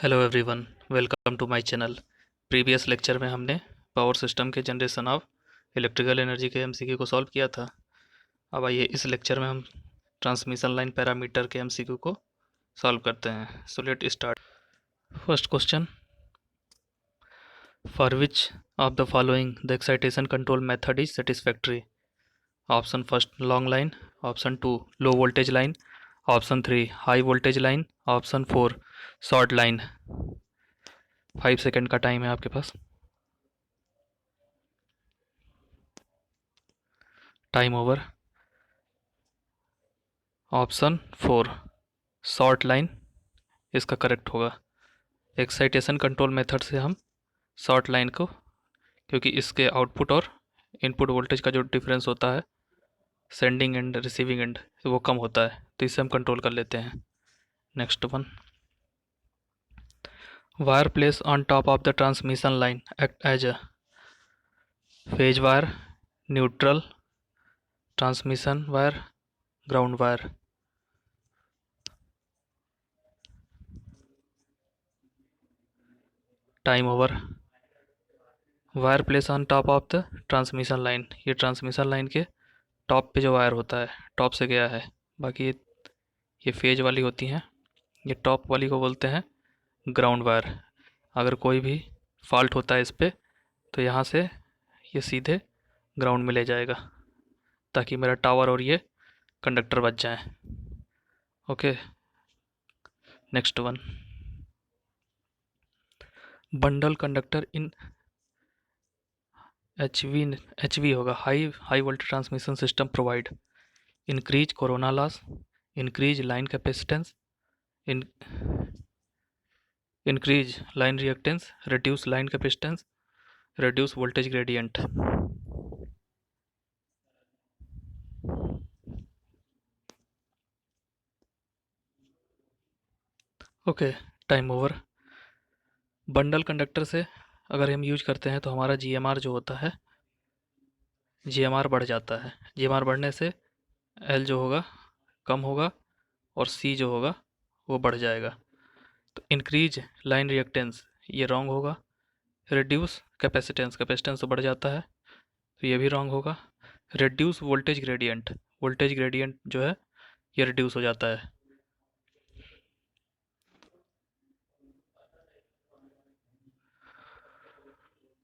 Hello everyone, welcome to my channel. Previous lecture में हमने power system के generation of electrical energy के MCQ को सॉल्व किया था। अब आइए इस लेक्चर में हम ट्रांसमिशन लाइन पैरामीटर के एमसीक्यू को सॉल्व करते हैं। So let start. First question, for which of the following the excitation control method is satisfactory? Option first long line, option two low voltage line, option three high voltage line, option four short line. 5 second का time है आपके पास। Time over. Option four short line इसका correct होगा। Excitation control method से हम short line को, क्योंकि इसके आउटपुट और इनपुट वोल्टेज का जो डिफरेंस होता है सेंडिंग एंड रिसीविंग एंड वो कम होता है, तो इससे हम कंट्रोल कर लेते हैं। Next one, wire place on top of the transmission line act as a phase wire, neutral, transmission wire, ground wire. Time over. Wire place on top of the transmission line, ये transmission line के top पे जो wire होता है top से गया है। बाकी ये फेज वाली होती हैं, ये टॉप वाली को बोलते हैं ग्राउंड वायर। अगर कोई भी फॉल्ट होता है इस पे तो यहाँ से ये सीधे ग्राउंड में ले जाएगा, ताकि मेरा टावर और ये कंडक्टर बच जाएं। Okay, next one, bundle conductor in H V होगा high voltage transmission system provide increase corona loss, increase line capacitance, increase line reactance, reduce line capacitance, reduce voltage gradient. Okay, time over. Bundle conductor से अगर हम use करते हैं तो हमारा GMR जो होता है, जीएमआर बढ़ जाता है। जीएमआर बढ़ने से एल जो होगा कम होगा और सी जो होगा वो बढ़ जाएगा। तो इंक्रीज लाइन रिएक्टेंस ये रॉन्ग होगा। रिड्यूस कैपेसिटेंस, कैपेसिटेंस तो बढ़ जाता है तो ये भी रॉन्ग होगा। Reduce voltage gradient, voltage gradient जो है ये रिड्यूस हो जाता है।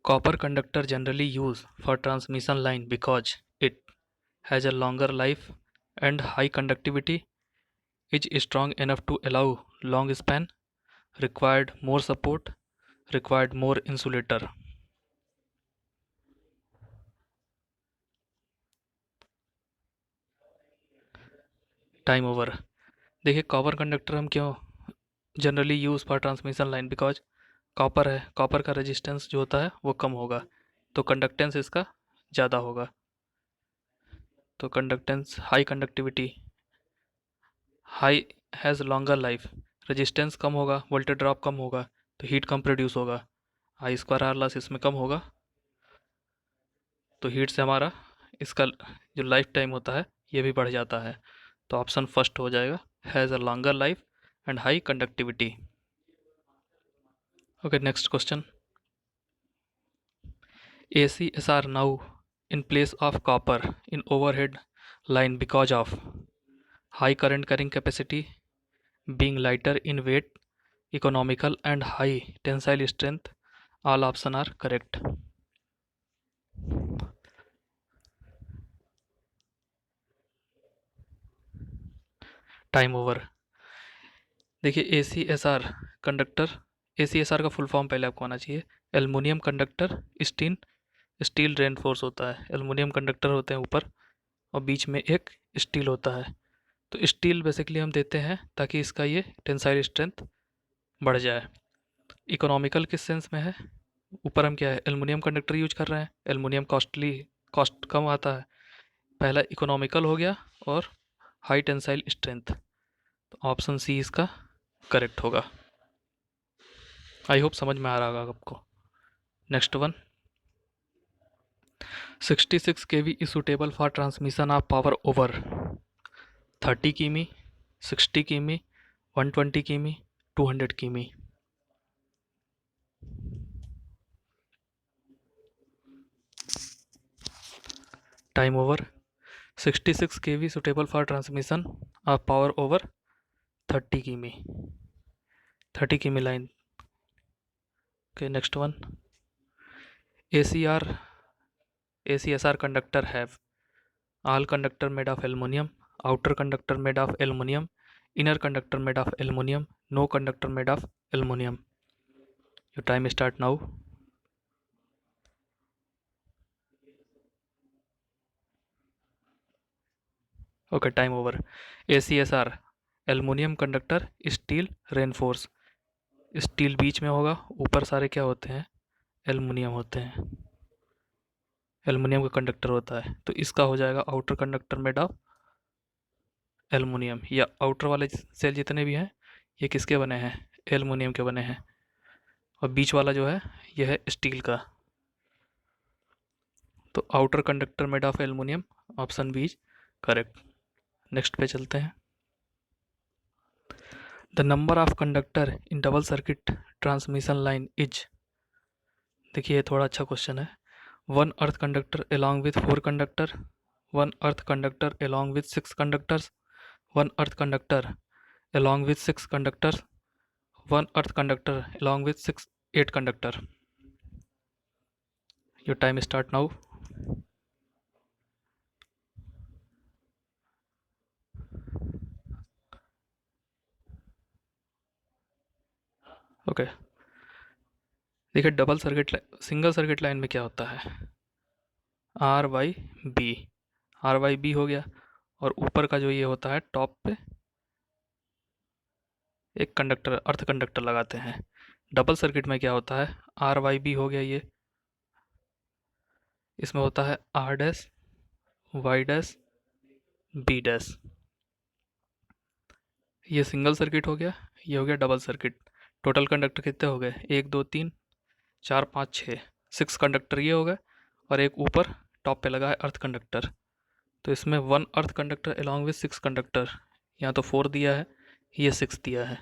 Copper conductor generally used for transmission line because it has a longer life and high conductivity, is strong enough to allow long span, required more support, required more insulator. Time over. देखिए copper conductor हम क्यों generally use for transmission line, because copper है, copper का resistance जो होता है वो कम होगा तो कंडक्टेंस इसका ज़्यादा होगा। तो conductance high conductivity, high has longer life, resistance कम होगा, वोल्टेज ड्रॉप कम होगा तो हीट कम प्रोड्यूस होगा, आई स्क्वायर आर लॉस इसमें कम होगा तो हीट से हमारा इसका जो लाइफ टाइम होता है ये भी बढ़ जाता है। तो ऑप्शन फर्स्ट हो जाएगा, has a longer life and high conductivity. Okay, next question, ACSR now in place of copper in overhead line because of high current carrying capacity, being lighter in weight, economical and high tensile strength. All option are correct. Time over. देखिए ACSR conductor, ACSR का full form पहले आपको आना चाहिए, aluminium conductor steel steel reinforce होता है। Aluminium conductor होते हैं ऊपर और बीच में एक स्टील होता है। तो स्टील बेसिकली हम देते हैं ताकि इसका ये टेंसाइल स्ट्रेंथ बढ़ जाए। इकोनॉमिकल किस सेंस में है, ऊपर हम क्या है एल्युमिनियम कंडक्टर यूज कर रहे हैं, एल्युमिनियम कॉस्ट कम आता है। पहला इकोनॉमिकल हो गया और हाई टेंसाइल स्ट्रेंथ, तो ऑप्शन सी इसका करेक्ट होगा। आई होप समझ में आ रहा होगा आपको। Next one, 66 kV is suitable for transmission of power over 30 किमी, 60 किमी, 120 किमी, 200 किमी। Time over 66 kV suitable for transmission of power over 30 km 30 km line. Okay, next one. ACR ACSR conductor have all conductor made of aluminum, outer conductor made of aluminum, inner conductor made of aluminum, no conductor made of aluminum. Your time start now. Okay, time over. ACSR aluminum conductor, steel reinforce. Steel बीच में होगा, ऊपर सारे क्या होते हैं, aluminium होते हैं, एल्युमिनियम का कंडक्टर होता है, तो इसका हो जाएगा outer conductor made of aluminium, या आउटर वाले सेल जितने भी हैं ये किसके बने हैं, एल्युमिनियम के बने हैं, और बीच वाला जो है ये है स्टील का, तो outer conductor made of aluminium, option B is correct. Next पे चलते हैं। The number of conductor in double circuit transmission line is, देखिए ये थोड़ा अच्छा क्वेश्चन है। One earth conductor along with 4 conductor, one earth conductor along with 6 conductors, one earth conductor along with 6 conductors, one earth conductor along with 8 conductor. Your time start now. Okay, देखिए double circuit single circuit line में क्या होता है, R by B, R by B हो गया, और ऊपर का जो ये होता है टॉप पे एक कंडक्टर, अर्थ कंडक्टर लगाते हैं। डबल सर्किट में क्या होता है, आर वाई बी हो गया, ये इसमें होता है R dash Y dash B dash, ये सिंगल सर्किट हो गया, ये हो गया डबल सर्किट। टोटल कंडक्टर कितने हो गए, 1 2 3 4 5 6, 6 कंडक्टर ये हो गए, और एक ऊपर टॉप पे लगा है अर्थ कंडक्टर, तो इसमें one earth conductor along with 6 conductor, यहाँ तो 4 दिया है, ये 6 दिया है,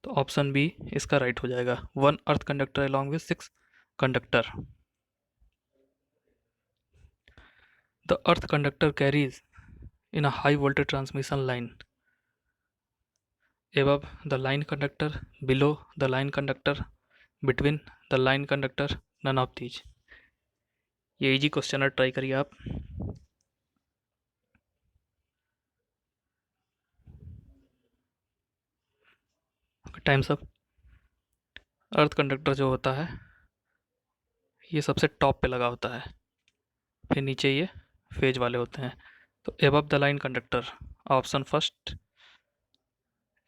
तो ऑप्शन बी इसका राइट हो जाएगा, one earth conductor along with 6 conductor. The earth conductor carries in a high voltage transmission line above the line conductor, below the line conductor, between the line conductor, none of these. ये easy question है, try करिए आप। Times up. अर्थ conductor जो होता है ये सबसे top पे लगा होता है, फिर नीचे ये फेज वाले होते हैं, तो above the line conductor, option first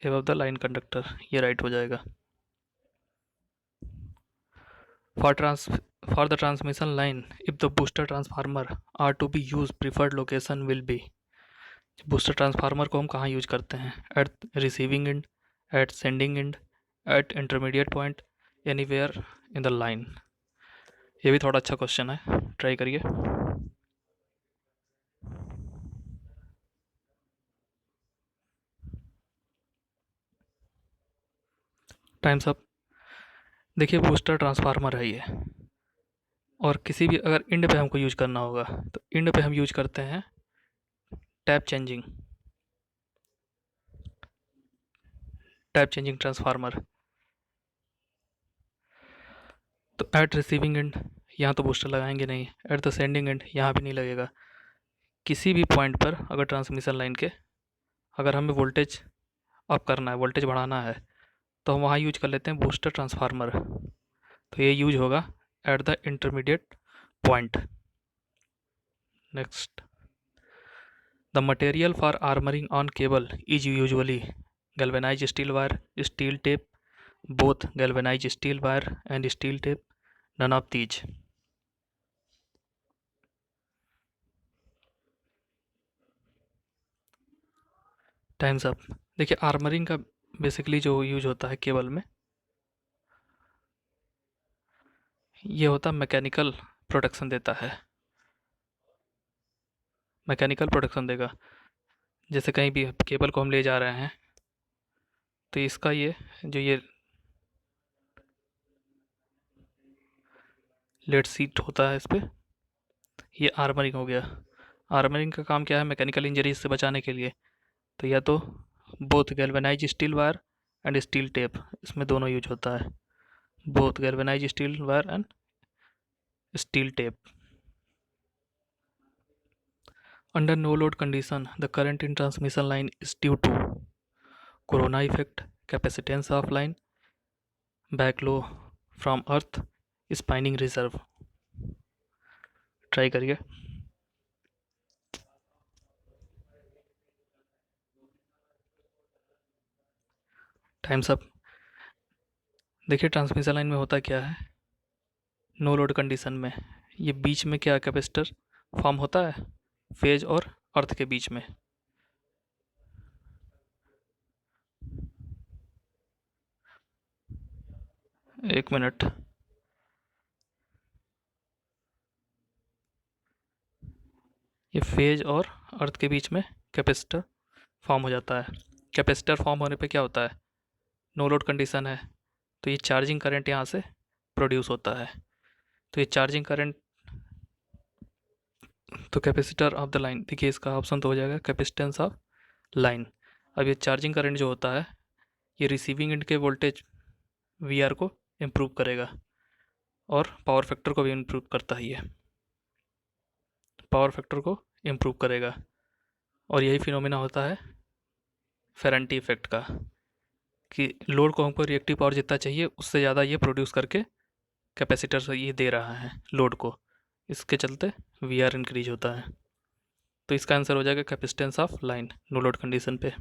above the line conductor, ये राइट हो जाएगा। For the transmission line, if the booster transformer are to be used, preferred location will be, booster transformer को हम कहाँ यूज करते हैं, at receiving end, at sending end, at intermediate point, anywhere in the line. ये भी थोड़ा अच्छा question है, ट्राई करिए। Times up. देखिए बूस्टर ट्रांसफार्मर है ये, और किसी भी अगर इंड पे हमको यूज करना होगा तो इंड पे हम यूज करते हैं tap changing, tap changing transformer. तो एट रिसीविंग एंड, यहाँ तो बूस्टर लगाएंगे नहीं, एट द सेंडिंग एंड यहाँ भी नहीं लगेगा। किसी भी पॉइंट पर अगर ट्रांसमिशन लाइन के अगर हमें वोल्टेज अप करना है, वोल्टेज बढ़ाना है, तो हम वहाँ यूज कर लेते हैं बूस्टर ट्रांसफार्मर, तो ये यूज होगा at the intermediate point. Next, the material for armouring on cable is usually galvanized steel wire, steel tape, both galvanized steel wire and steel tape, none of these. Times up. देखिए armouring का basically जो use होता है cable में, ये होता है mechanical protection देता है, मैकेनिकल प्रोटेक्शन देगा। जैसे कहीं भी केबल को हम ले जा रहे हैं तो इसका ये जो ये लेड सीट होता है इस पर, ये आर्मरिंग हो गया। आर्मरिंग का काम क्या है, मैकेनिकल इंजरीज से बचाने के लिए। तो या तो both galvanise steel wire and steel tape, इसमें दोनों यूज होता है, both galvanise steel wire and steel tape. Under no load condition, the current in transmission line is due to corona effect, capacitance of line, backflow from earth, spinning reserve। Try करिए। Times up. देखिए transmission line में होता क्या है, no load condition में ये बीच में क्या कैपेसिटर फॉर्म होता है, फेज और अर्थ के बीच में। एक मिनट, ये फेज और अर्थ के बीच में कैपेसिटर फॉर्म हो जाता है। कैपेसिटर फॉर्म होने पे क्या होता है, नो लोड कंडीशन है तो ये चार्जिंग करंट यहाँ से प्रोड्यूस होता है। तो ये चार्जिंग करंट, तो कैपेसिटर ऑफ द लाइन, देखिए इसका ऑप्शन तो हो जाएगा कैपेसिटेंस ऑफ लाइन। अब ये चार्जिंग करंट जो होता है ये रिसीविंग एंड के वोल्टेज वी आर को इम्प्रूव करेगा और पावर फैक्टर को भी इम्प्रूव करता है, ये पावर फैक्टर को इम्प्रूव करेगा। और यही फिनोमिना होता है फेरेंटी इफेक्ट का, कि लोड को हमको रिएक्टिव पावर जितना चाहिए उससे ज़्यादा ये प्रोड्यूस करके कैपेसिटर से ये दे रहा है लोड को, इसके चलते वी आर इंक्रीज होता है। तो इसका आंसर हो जाएगा capacitance of line no load condition पे।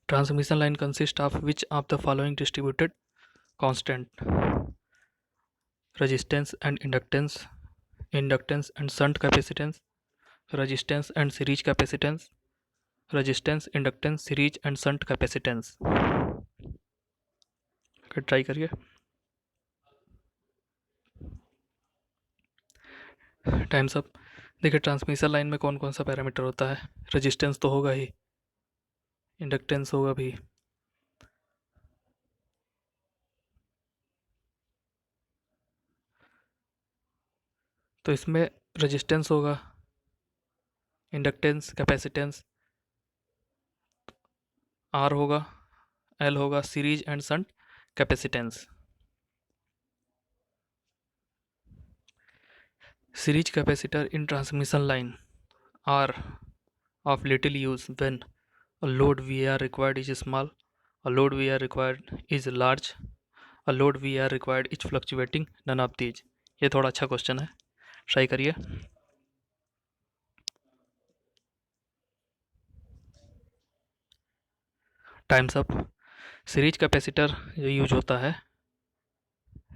Transmission line consist of which of the following distributed constant, resistance and inductance, inductance and shunt capacitance, resistance and series capacitance, resistance inductance series and shunt capacitance. Try करिए। Times up. देखिए transmission line में कौन कौन सा parameter होता है, resistance तो होगा ही, इंडक्टेंस होगा भी, तो इसमें रेजिस्टेंस होगा, इंडक्टेंस, कैपेसिटेंस, आर होगा, एल होगा, series and shunt capacitance. Series capacitor in transmission line are of little use when a load VR required is small, a load VR required is large, a load VR required is fluctuating, none of these। ये थोड़ा अच्छा question है, try करिए। Times up. Series capacitor जो use होता है,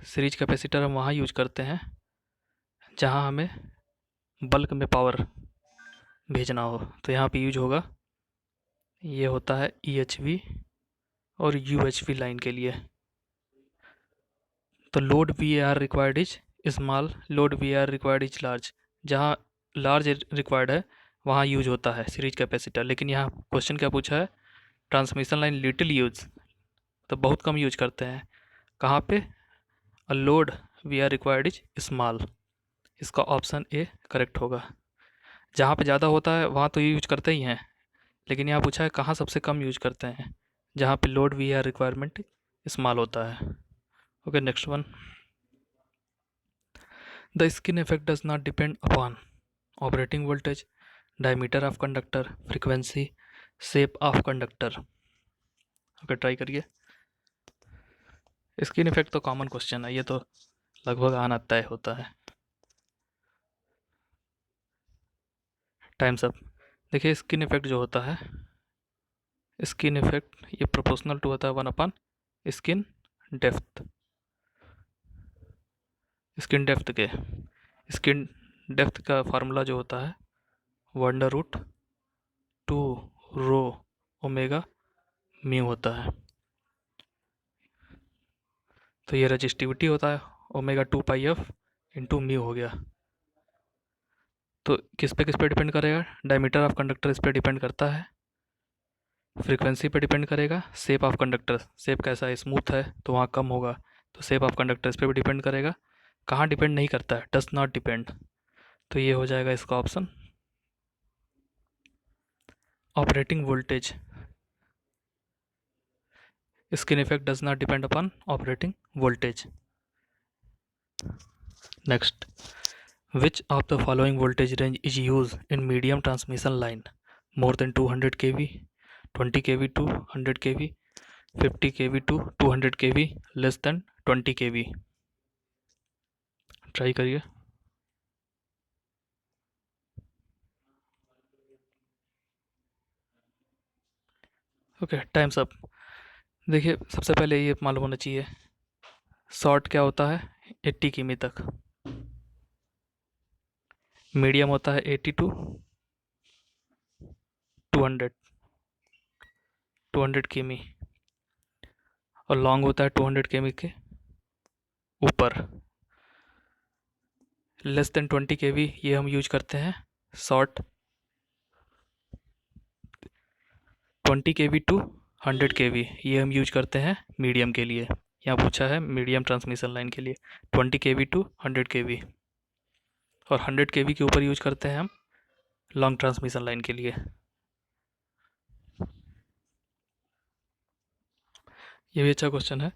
series capacitor हम वहाँ यूज करते हैं जहाँ हमें बल्क में पावर भेजना हो, तो यहाँ पे यूज होगा, ये होता है EHV और UHV लाइन के लिए। तो load VAR required is small, load VAR required is large, जहाँ लार्ज रिक्वायर्ड है वहाँ यूज होता है सीरीज कैपेसिटर। लेकिन यहाँ क्वेश्चन क्या पूछा है, ट्रांसमिशन लाइन लिटिल यूज, तो बहुत कम यूज करते हैं। कहाँ पे, a load VAR required is small, इसका ऑप्शन ए करेक्ट होगा। जहाँ पे ज़्यादा होता है वहाँ तो यूज करते ही हैं, लेकिन यहाँ पूछा है कहाँ सबसे कम यूज करते हैं, जहाँ पे लोड VAR रिक्वायरमेंट स्मॉल होता है। Okay, next one. The skin effect does not depend upon operating voltage, diameter of conductor, frequency, shape of conductor। Okay, try करिए। स्किन इफेक्ट तो कॉमन क्वेश्चन है, ये तो लगभग आना तय होता है। Times up. देखिए स्किन इफेक्ट जो होता है, स्किन इफेक्ट ये प्रोपोर्शनल टू होता है 1/, स्किन डेप्थ, स्किन डेप्थ के, स्किन डेप्थ का फार्मूला जो होता है √2 रो ओमेगा म्यू होता है। तो ये रजिस्टिविटी होता है ω2πf इंटू म्यू हो गया। तो किस पे डिपेंड करेगा, डायमीटर ऑफ कंडक्टर इस पर डिपेंड करता है, फ्रीक्वेंसी पे डिपेंड करेगा, शेप ऑफ कंडक्टर, शेप कैसा है, स्मूथ है तो वहाँ कम होगा, तो शेप ऑफ कंडक्टर इस पर भी डिपेंड करेगा। कहाँ डिपेंड नहीं करता है, डस नॉट डिपेंड, तो ये हो जाएगा इसका option. Operating voltage, skin effect does not depend upon operating voltage. Next, which of the following voltage range is used in medium transmission line? More than 200 kV, 20 kV to 100 kV, 50 kV to 200 kV, less than 20 kV। Try करिए। Okay, times up. देखिए, सबसे पहले ये मालूम होना चाहिए short क्या होता है 80 किमी तक, मीडियम होता है 80 टू 200 200 किमी, और लॉन्ग होता है 200 किमी के ऊपर। लेस देन 20 केवी ये हम यूज करते हैं शॉर्ट, 20 केवी टू 100 केवी ये हम यूज करते हैं मीडियम के लिए। यहाँ पूछा है मीडियम ट्रांसमिशन लाइन के लिए 20 केवी टू 100 केवी, और 100 केवी के ऊपर यूज करते हैं हम लॉन्ग ट्रांसमिशन लाइन के लिए। ये भी अच्छा क्वेश्चन है।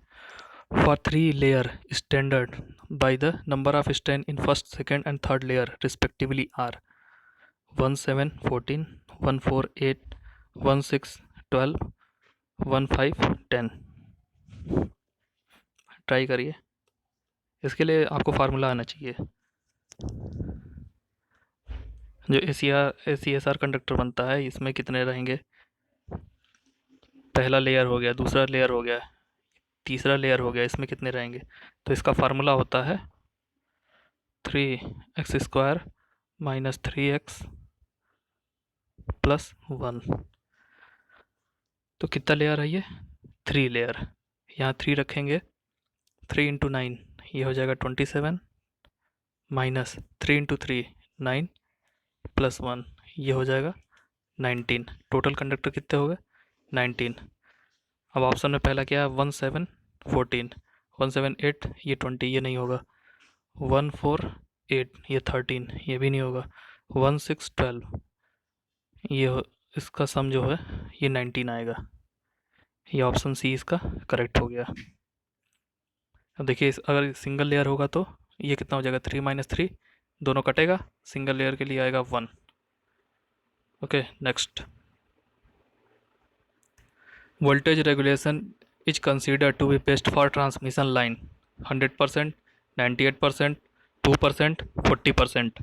For 3 layer standard by the number of strand in first, second and third layer respectively are 17, 14, 14, 8, 16, 12, 15, 10। Try करिए। इसके लिए आपको फार्मूला आना चाहिए। जो ACSR कंडक्टर बनता है इसमें कितने रहेंगे, पहला लेयर हो गया, दूसरा लेयर हो गया, तीसरा लेयर हो गया, इसमें कितने रहेंगे। तो इसका फार्मूला होता है 3x² - 3x + 1। तो कितना लेयर है ये, 3 लेयर। यहाँ 3 रखेंगे, 3 × 9 ये हो जाएगा 27, -3 × 3 9 + 1 ये हो जाएगा 19। टोटल कंडक्टर कितने हो गए 19। अब ऑप्शन में पहला क्या है 17, 14, 17, 8 ये 20 ये नहीं होगा, 14, 8 ये 13 ये भी नहीं होगा, 16, 12 ये इसका सम जो है ये 19 आएगा। ये ऑप्शन सी इसका करेक्ट हो गया। अब देखिए अगर सिंगल लेयर होगा तो ये कितना हो जाएगा 3 - 3 दोनों कटेगा, सिंगल लेयर के लिए आएगा 1। Okay, next, voltage regulation is considered to be best for transmission line 100%, 98%, 2%, 40%।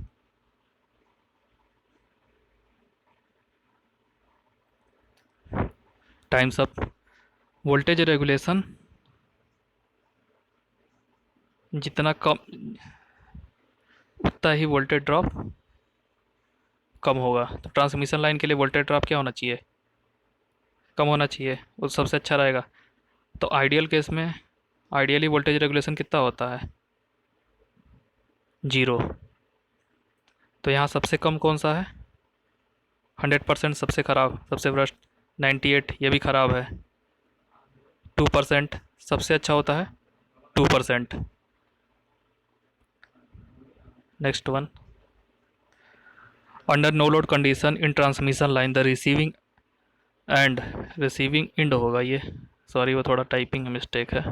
Times up. Voltage regulation जितना कम उतना ही वोल्टेज ड्रॉप कम होगा। तो ट्रांसमिशन लाइन के लिए वोल्टेज ड्रॉप क्या होना चाहिए, कम होना चाहिए, वो सबसे अच्छा रहेगा। तो आइडियल केस में आइडियली वोल्टेज रेगुलेशन कितना होता है 0। तो यहाँ सबसे कम कौन सा है 100% सबसे ख़राब, सबसे वर्स्ट 98 ये भी ख़राब है, 2% सबसे अच्छा होता है 2%। Next one, under no load condition in transmission line the receiving end होगा ये, सॉरी वो थोड़ा टाइपिंग मिस्टेक है।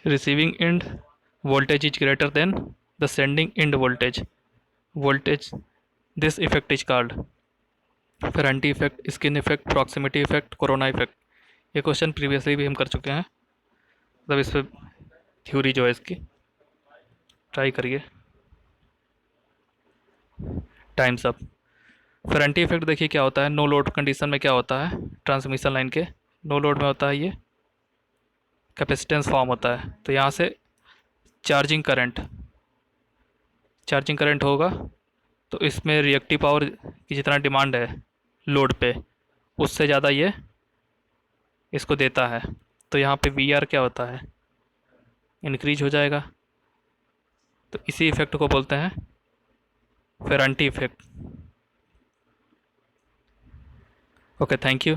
Receiving end voltage is greater than the sending end voltage this effect is called Ferranti effect, skin effect, proximity effect, corona effect. ये question previously भी हम कर चुके हैं, मतलब इस पर थ्योरी जो है इसकी। ट्राई करिए। Times up. फेरेंटी इफेक्ट देखिए क्या होता है, नो लोड कंडीशन में क्या होता है ट्रांसमिशन लाइन के, नो लोड में होता है ये कैपेसिटेंस फॉर्म होता है। तो यहाँ से चार्जिंग करंट होगा, तो इसमें रिएक्टिव पावर की जितना डिमांड है लोड पे उससे ज़्यादा ये इसको देता है। तो यहाँ पे VR क्या होता है इंक्रीज हो जाएगा। तो इसी इफेक्ट को बोलते हैं फेरेंटी इफेक्ट। Okay, thank you.